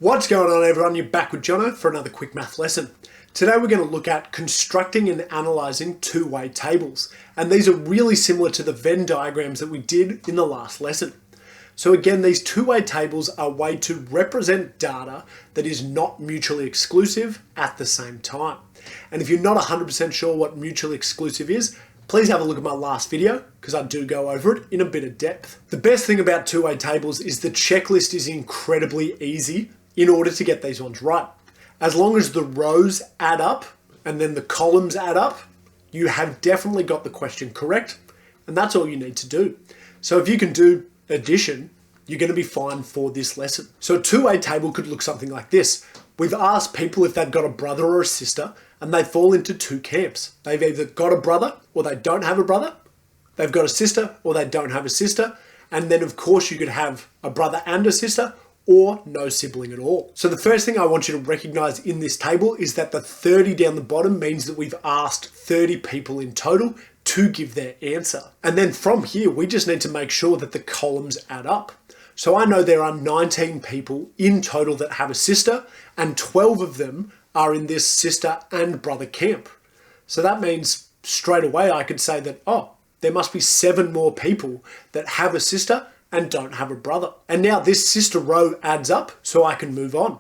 What's going on, everyone? You're back with Jono for another quick math lesson. Today we're going to look at constructing and analysing two-way tables. And these are really similar to the Venn diagrams that we did in the last lesson. So again, these two-way tables are a way to represent data that is not mutually exclusive at the same time. And if you're not 100% sure what mutually exclusive is, please have a look at my last video because I do go over it in a bit of depth. The best thing about two-way tables is the checklist is incredibly easy in order to get these ones right. As long as the rows add up and then the columns add up, you have definitely got the question correct, and that's all you need to do. So if you can do addition, you're going to be fine for this lesson. So a two-way table could look something like this. We've asked people if they've got a brother or a sister, and they fall into two camps. They've either got a brother or they don't have a brother. They've got a sister or they don't have a sister. And then of course you could have a brother and a sister or no sibling at all. So the first thing I want you to recognize in this table is that the 30 down the bottom means that we've asked 30 people in total to give their answer. And then from here, we just need to make sure that the columns add up. So I know there are 19 people in total that have a sister, and 12 of them are in this sister and brother camp. So that means straight away I could say that, oh, there must be 7 more people that have a sister and don't have a brother. And now this sister row adds up, so I can move on.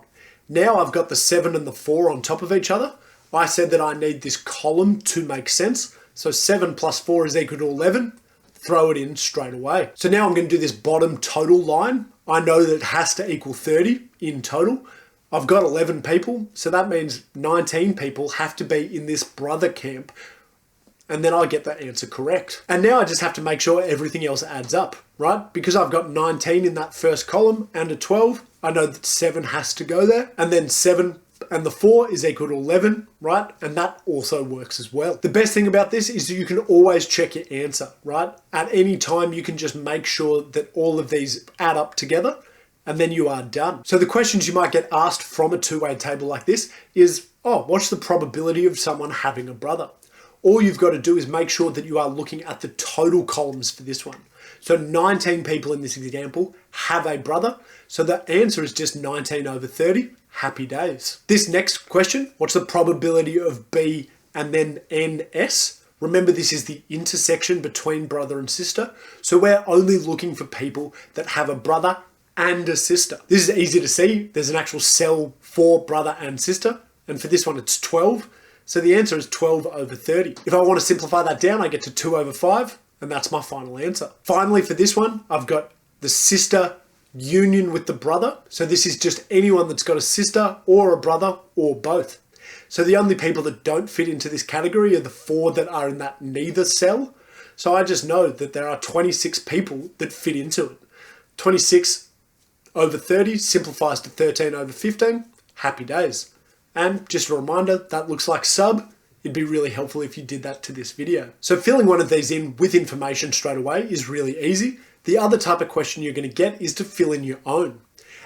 Now I've got the 7 and the 4 on top of each other. I said that I need this column to make sense. So 7 plus 4 is equal to 11. Throw it in straight away. So now I'm going to do this bottom total line. I know that it has to equal 30 in total. I've got 11 people, so that means 19 people have to be in this brother camp, and then I get the answer correct. And now I just have to make sure everything else adds up, right? Because I've got 19 in that first column and a 12, I know that 7 has to go there, and then 7 and the 4 is equal to 11, right? And that also works as well. The best thing about this is that you can always check your answer, right? At any time, you can just make sure that all of these add up together, and then you are done. So the questions you might get asked from a two-way table like this is, oh, what's the probability of someone having a brother? All you've got to do is make sure that you are looking at the total columns for this one. So 19 people in this example have a brother. So the answer is just 19 over 30. Happy days. This next question, what's the probability of B and then NS? Remember, this is the intersection between brother and sister. So we're only looking for people that have a brother and a sister. This is easy to see. There's an actual cell for brother and sister. And for this one, it's 12. So the answer is 12 over 30. If I want to simplify that down, I get to 2 over 5. And that's my final answer. Finally, for this one, I've got the sister union with the brother. So this is just anyone that's got a sister or a brother or both. So the only people that don't fit into this category are the 4 that are in that neither cell. So I just know that there are 26 people that fit into it. 26 over 30 simplifies to 13 over 15. Happy days. And just a reminder, that looks like sub. It'd be really helpful if you did that to this video. So filling one of these in with information straight away is really easy. The other type of question you're going to get is to fill in your own.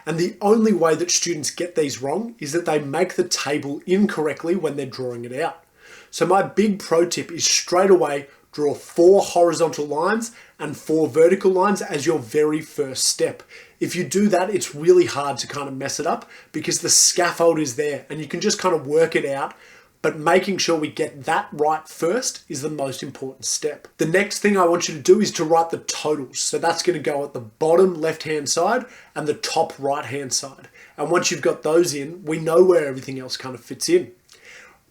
And the only way that students get these wrong is that they make the table incorrectly when they're drawing it out. So my big pro tip is straight away draw 4 horizontal lines and 4 vertical lines as your very first step. If you do that, it's really hard to kind of mess it up because the scaffold is there and you can just kind of work it out. But making sure we get that right first is the most important step. The next thing I want you to do is to write the totals. So that's going to go at the bottom left-hand side and the top right-hand side. And once you've got those in, we know where everything else kind of fits in.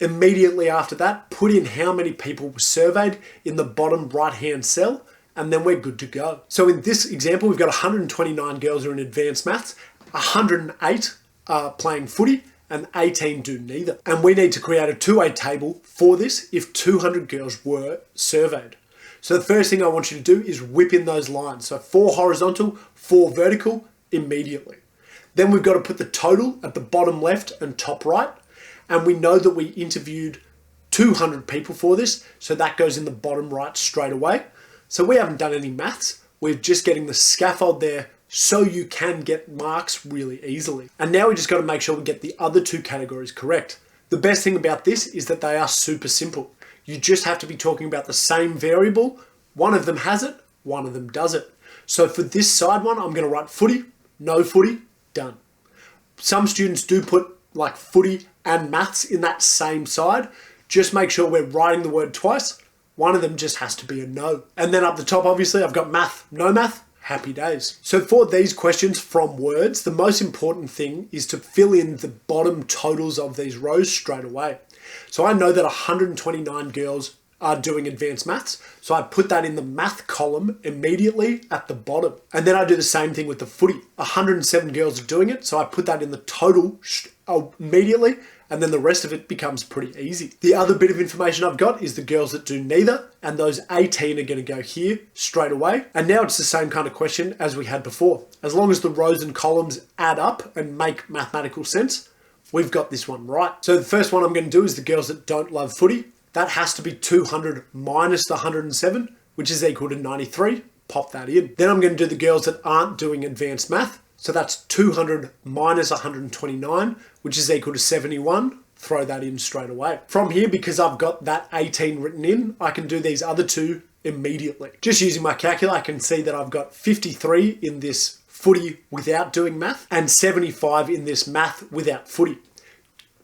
Immediately after that, put in how many people were surveyed in the bottom right-hand cell, and then we're good to go. So in this example, we've got 129 girls who are in advanced maths, 108 are playing footy, and 18 do neither. And we need to create a two-way table for this if 200 girls were surveyed. So the first thing I want you to do is whip in those lines. So 4 horizontal, 4 vertical immediately. Then we've got to put the total at the bottom left and top right. And we know that we interviewed 200 people for this. So that goes in the bottom right straight away. So we haven't done any maths. We're just getting the scaffold there so you can get marks really easily. And now we just got to make sure we get the other 2 categories correct. The best thing about this is that they are super simple. You just have to be talking about the same variable. One of them has it, one of them does it. So for this side one, I'm going to write footy, no footy, done. Some students do put like footy and maths in that same side. Just make sure we're writing the word twice. One of them just has to be a no. And then up the top, obviously, I've got math, no math, happy days. So for these questions from words, the most important thing is to fill in the bottom totals of these rows straight away. So I know that 129 girls are doing advanced maths. So I put that in the math column immediately at the bottom. And then I do the same thing with the footy. 107 girls are doing it. So I put that in the total immediately. And then the rest of it becomes pretty easy. The other bit of information I've got is the girls that do neither. And those 18 are going to go here straight away. And now it's the same kind of question as we had before. As long as the rows and columns add up and make mathematical sense, we've got this one right. So the first one I'm going to do is the girls that don't love footy. That has to be 200 minus the 107, which is equal to 93. Pop that in. Then I'm going to do the girls that aren't doing advanced math. So that's 200 minus 129, which is equal to 71. Throw that in straight away. From here, because I've got that 18 written in, I can do these other two immediately. Just using my calculator, I can see that I've got 53 in this footy without doing math and 75 in this math without footy.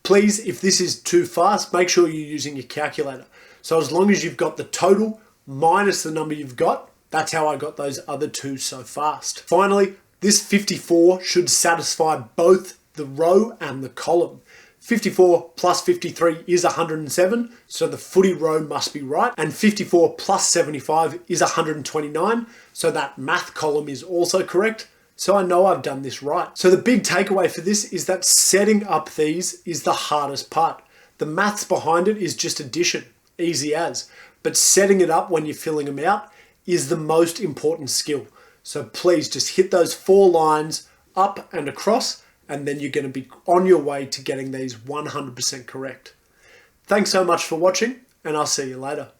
Please, if this is too fast, make sure you're using your calculator. So as long as you've got the total minus the number you've got, that's how I got those other two so fast. Finally, this 54 should satisfy both the row and the column. 54 plus 53 is 107, so the footy row must be right. And 54 plus 75 is 129, so that math column is also correct. So I know I've done this right. So the big takeaway for this is that setting up these is the hardest part. The maths behind it is just addition, easy as. But setting it up when you're filling them out is the most important skill. So please just hit those 4 lines up and across, and then you're going to be on your way to getting these 100% correct. Thanks so much for watching, and I'll see you later.